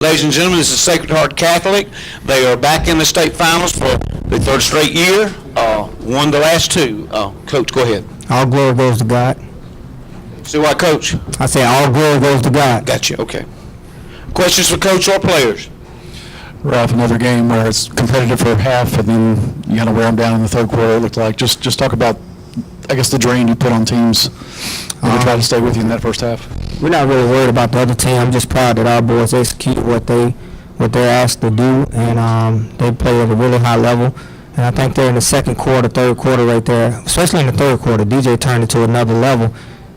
Ladies and gentlemen, this is Sacred Heart Catholic. They are back in the state finals for the third straight year. Won the last two. Coach, go ahead. All glory goes to God. See why, Coach? I say all glory goes to God. Gotcha. Okay. Questions for Coach or players? Ralph, another game where it's competitive for half, and then you got to wear them down in the third quarter. It looked like just talk about, I guess, the drain you put on teams that try to stay with you in that first half. We're not really worried about the other team. I'm just proud that our boys execute what they're asked to do, and they play at a really high level. And I think they're in the second quarter, third quarter right there, especially in the third quarter. DJ turned it to another level,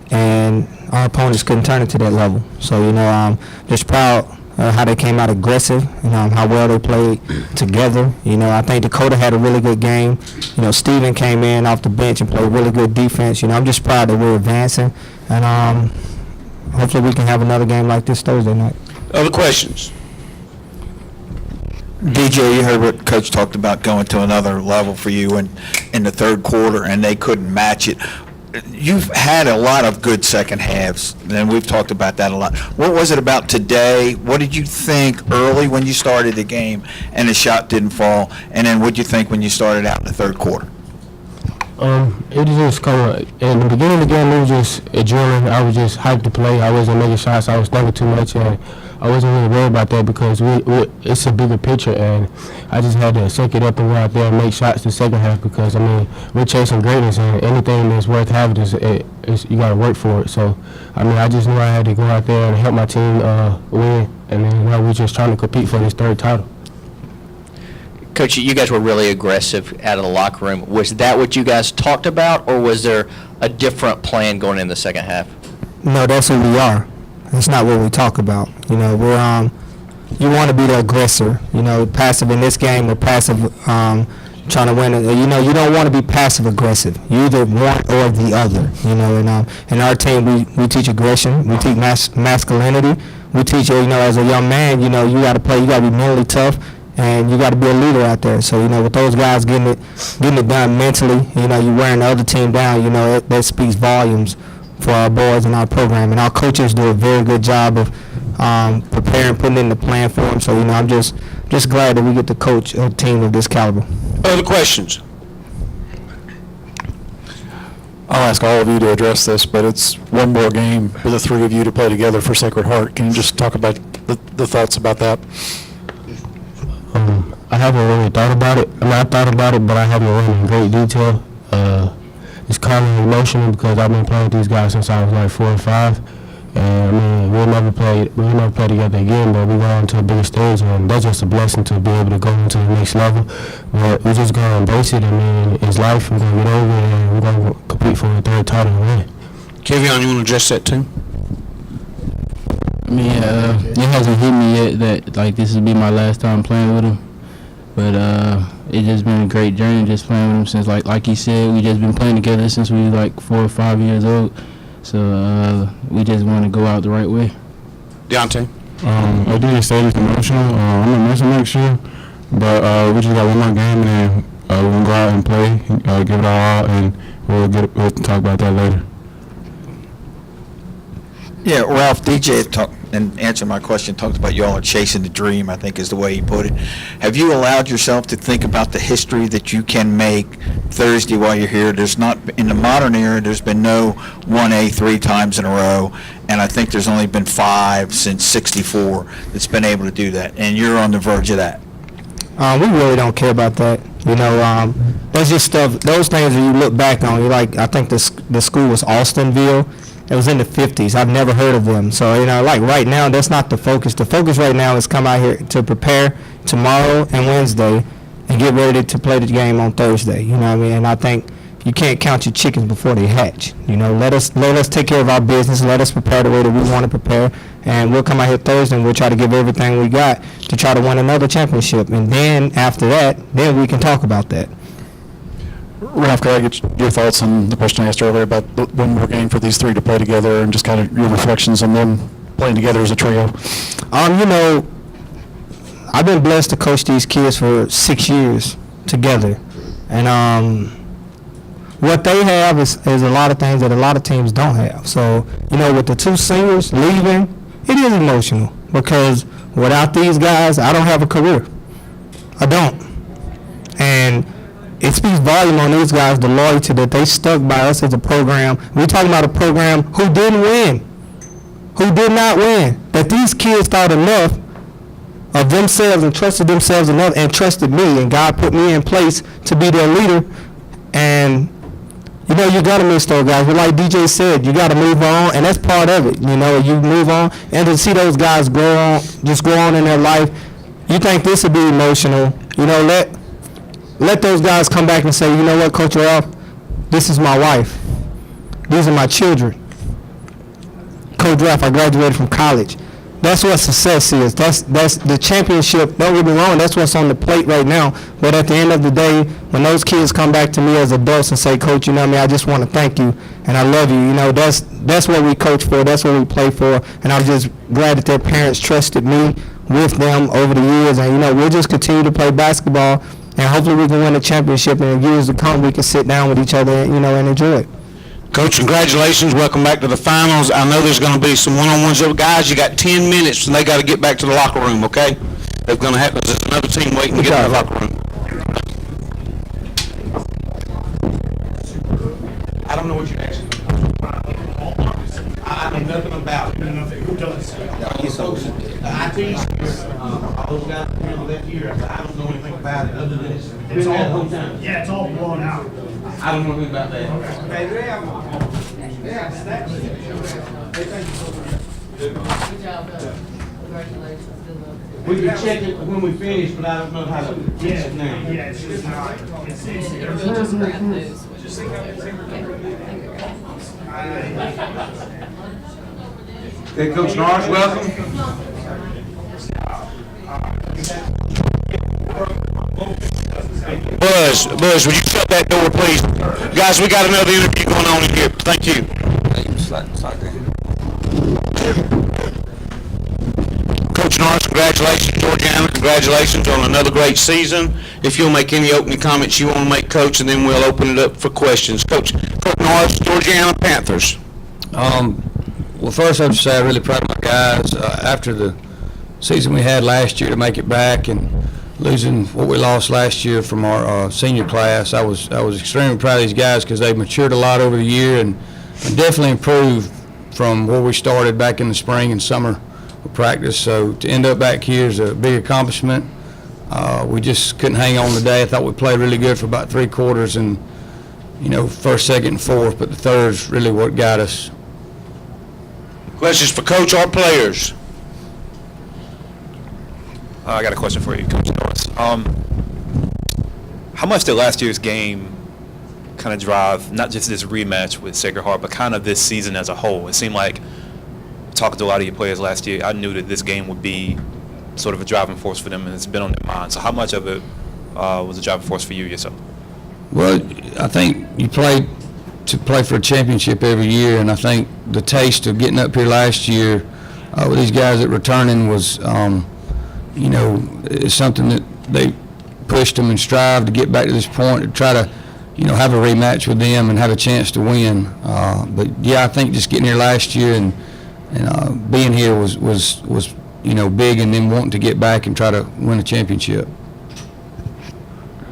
and our opponents couldn't turn it to that level. So, I'm just proud how they came out aggressive, how well they played together. I think Dakota had a really good game. Steven came in off the bench and played really good defense. I'm just proud that we're advancing, and hopefully we can have another game like this Thursday night. Other questions? DJ, you heard what Coach talked about going to another level for you in the third quarter, and they couldn't match it. You've had a lot of good second halves, and we've talked about that a lot. What was it about today? What did you think early when you started the game and the shot didn't fall? And then what did you think when you started out in the third quarter? It was just kind of, in the beginning of the game, it was just adrenaline. I was just hyped to play. I wasn't making shots. I was thinking too much, and I wasn't really worried about that because it's a bigger picture, and I just had to suck it up and go out there and make shots the second half because, we're chasing greatness, and anything that's worth having is you got to work for it. So, I just knew I had to go out there and help my team win, and then now we're just trying to compete for this third title. Coach, you guys were really aggressive out of the locker room. Was that what you guys talked about, or was there a different plan going in the second half? No, that's who we are. That's not what we talk about. We're you want to be the aggressor. Passive in this game, we're passive trying to win. You don't want to be passive aggressive. You either one or the other. And in our team, we teach aggression. We teach masculinity. We teach as a young man, you got to play. You got to be mentally tough. And you got to be a leader out there. So, with those guys getting it done mentally, you wearing the other team down, that speaks volumes for our boys and our program. And our coaches do a very good job of preparing, putting in the plan for them. So, I'm just glad that we get to coach a team of this caliber. Other questions? I'll ask all of you to address this, but it's one more game for the three of you to play together for Sacred Heart. Can you just talk about the thoughts about that? I haven't really thought about it. I thought about it, but I haven't really in great detail. It's kind of emotional because I've been playing with these guys since I was like 4 or 5. And we'll never play together again, but we're going to a bigger stage, and that's just a blessing to be able to go into the next level. But we're just going to embrace it. It's life. We're going to get over it, and we're going to compete for the third title and win. Kevion, you want to address that too? It hasn't hit me yet that this will be my last time playing with him, but it's just been a great journey just playing with him since like he said, we just been playing together since we were like 4 or 5 years old. So we just want to go out the right way. Deontay? I do just say it's emotional. I'm gonna miss him next year, but we just got one more game, and then we're gonna go out and play, give it all out, and we'll talk about that later. Yeah, Ralph, DJ talked and answered my question, talked about y'all are chasing the dream, I think is the way he put it. Have you allowed yourself to think about the history that you can make Thursday while you're here? There's not, in the modern era, there's been no 1A 3 times in a row, and I think there's only been 5 since '64 that's been able to do that, and you're on the verge of that. We really don't care about that. That's just stuff, those things that you look back on, I think the school was Austinville. It was in the 50s. I've never heard of them. So, right now, that's not the focus. The focus right now is come out here to prepare tomorrow and Wednesday and get ready to play the game on Thursday. And I think you can't count your chickens before they hatch. Let us take care of our business. Let us prepare the way that we want to prepare. And we'll come out here Thursday and we'll try to give everything we got to try to win another championship. And then after that, then we can talk about that. Ralph, can I get your thoughts on the question I asked earlier about one more game for these three to play together and just kind of your reflections on them playing together as a trio? I've been blessed to coach these kids for 6 years together. And what they have is a lot of things that a lot of teams don't have. So, with the 2 seniors leaving, it is emotional because Without these guys, I don't have a career. I don't. And it speaks volume on these guys, the loyalty that they stuck by us as a program. We're talking about a program who didn't win, who did not win. That these kids thought enough of themselves and trusted themselves enough and trusted me, and God put me in place to be their leader. And you know, you gotta miss those guys. But like DJ said, you gotta move on, and that's part of it. You know, you move on, and to see those guys grow on, just grow on in their life. You think this would be emotional? You know, let those guys come back and say, you know what, Coach Ralph, this is my wife. These are my children. Coach Ralph, I graduated from college. That's what success is. That's the championship. Don't get me wrong, that's what's on the plate right now. But at the end of the day, when those kids come back to me as adults and say, Coach, you know what I mean, I just want to thank you and I love you. You know, that's what we coach for. That's what we play for. And I'm just glad that their parents trusted me with them over the years. And, you know, we'll just continue to play basketball, and hopefully we can win a championship. And in years to come, we can sit down with each other, you know, and enjoy it. Coach, congratulations. Welcome back to the finals. I know there's going to be some one-on-ones. Guys, you got 10 minutes, and they got to get back to the locker room, okay? They're going to have, there's another team waiting to get in the locker room. I don't know what you're asking. I know nothing about it. Who does? I teach all those guys that year. I don't know anything about it other than it's all the whole time. Yeah, it's all blown out. I don't know anything about that. We can check it when we finish, but I don't know how to fix it now. Yeah, it's just not. It's Just grab those. Okay, Coach Norris, welcome. Buzz, would you shut that door, please? Guys, we got another interview going on in here. Thank you. Coach Norris, congratulations. Georgiana, congratulations on another great season. If you'll make any opening comments you want to make, Coach, and then we'll open it up for questions. Coach Norris, Georgiana Panthers. Well, first I have to say I'm really proud of my guys. After the season we had last year to make it back and losing what we lost last year from our senior class, I was extremely proud of these guys because they've matured a lot over the year and definitely improved from where we started back in the spring and summer of practice. So to end up back here is a big accomplishment. We just couldn't hang on today. I thought we played really good for about 3 quarters and, you know, first, second, and fourth, but the third's really what got us. Questions for Coach or players? I got a question for you, Coach Norris. How much did last year's game kind of drive, not just this rematch with Sacred Heart, but kind of this season as a whole? It seemed like, talking to a lot of your players last year, I knew that this game would be sort of a driving force for them, and it's been on their mind. So how much of it was a driving force for you yourself? Well, I think you play to play for a championship every year, and I think the taste of getting up here last year with these guys that returning was, you know, it's something that they pushed them and strived to get back to this point to try to, you know, have a rematch with them and have a chance to win. But yeah, I think just getting here last year and being here was you know, big, and then wanting to get back and try to win a championship.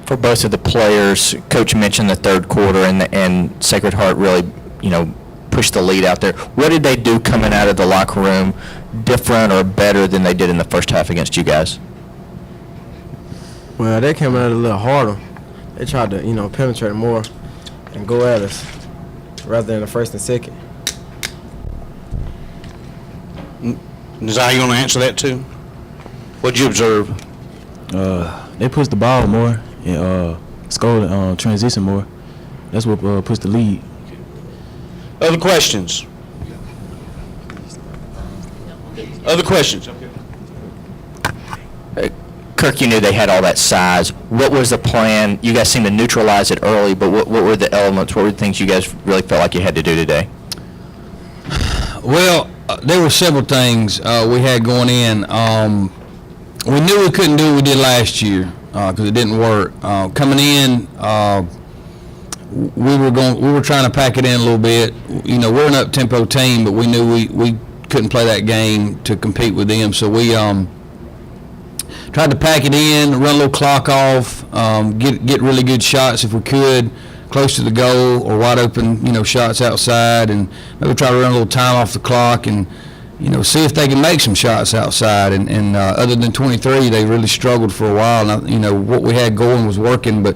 For both of the players, Coach mentioned the third quarter and Sacred Heart really, you know, pushed the lead out there. What did they do coming out of the locker room different or better than they did in the first half against you guys? Well, they came out a little harder. They tried to, you know, penetrate more and go at us rather than the first and second. Desire, you want to answer that too? What'd you observe? They pushed the ball more and scored transition more. That's what pushed the lead. Other questions? Other questions? Kirk, you knew they had all that size. What was the plan? You guys seemed to neutralize it early, but what were the elements? What were the things you guys really felt like you had to do today? Well, there were several things we had going in. We knew we couldn't do what we did last year because it didn't work. Coming in, we were trying to pack it in a little bit. You know, we're an up-tempo team, but we knew we couldn't play that game to compete with them. So we tried to pack it in, run a little clock off, get really good shots if we could, close to the goal or wide open, shots outside, and maybe try to run a little time off the clock and, see if they can make some shots outside. And other than 23, they really struggled for a while. And, what we had going was working, but,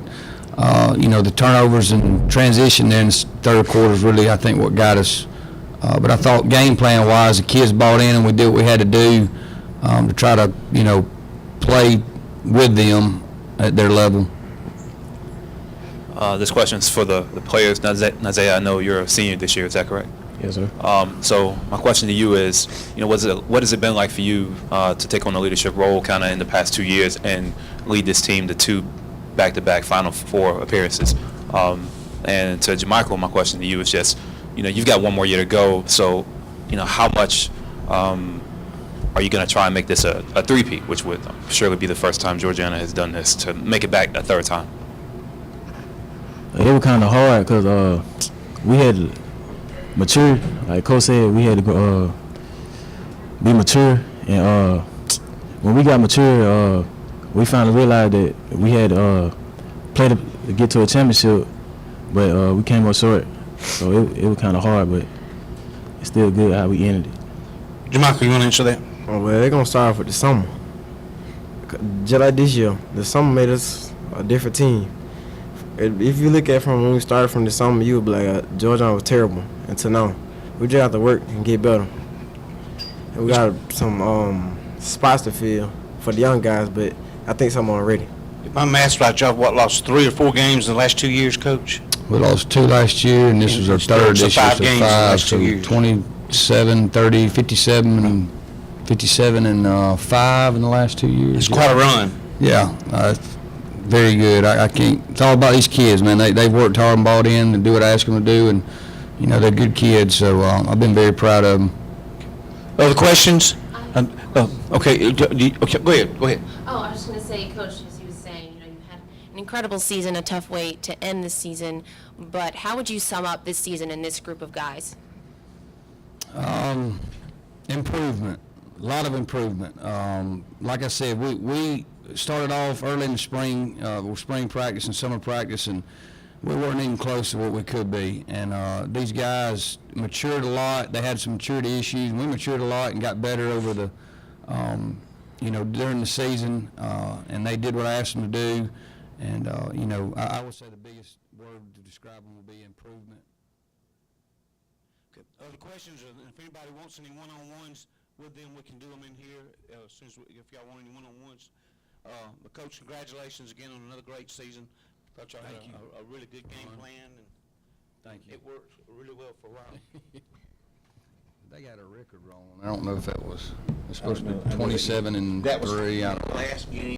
the turnovers and transition there in the third quarter is really, I think, what got us. But I thought game plan wise, the kids bought in and we did what we had to do to try to, play with them at their level. This question's for the players. Nazea, I know you're a senior this year. Is that correct? Yes, sir. So my question to you is, what has it been like for you to take on a leadership role kind of in the past 2 years and lead this team to 2 back-to-back Final Four appearances? And to Jermichael, my question to you is just, you've got 1 more year to go. So, how much are you going to try and make this a three-peat, which would surely be the first time Georgiana has done this, to make it back a third time? It was kind of hard because we had to mature. Like Coach said, we had to be mature. And when we got mature, we finally realized that we had play to get to a championship, but we came up short. So it was kind of hard, but it's still good how we ended it. Jermichael, you want to answer that? Oh, well, they're going to start off with the summer. Just like this year, the summer made us a different team. If you look at it from when we started from the summer, you would be like, Georgia was terrible until now. We just have to work and get better. And we got some spots to fill for the young guys, but I think some are ready. If my math's right, y'all lost 3 or 4 games in the last 2 years, Coach? We lost 2 last year, and this was our third. So this year, 5 games in the last 2 years. 27, 30, 57, and 57 and 5 in the last 2 years. It's quite a run. Yeah, very good. I can't. It's all about these kids, man. They've worked hard and bought in and do what I ask them to do, and they're good kids. So I've been very proud of them. Other questions? Okay. Okay. Go ahead. Oh, I was just going to say, Coach, as you were saying, you had an incredible season, a tough way to end the season. But how would you sum up this season and this group of guys? Improvement. A lot of improvement. Like I said, we started off early in the spring, with spring practice and summer practice, and we weren't even close to what we could be. And these guys matured a lot. They had some maturity issues, and we matured a lot and got better over the, during the season. And they did what I asked them to do. And, I would say the biggest word to describe them would be improvement. Okay. Other questions? If anybody wants any one-on-ones with them, we can do them in here. If y'all want any one-on-ones. But Coach, congratulations again on another great season. Thought y'all had a really good game plan, and Thank you. it worked really well for a while. They got a record wrong. I don't know if that was. It's supposed to be 27 and 3. That was the last game.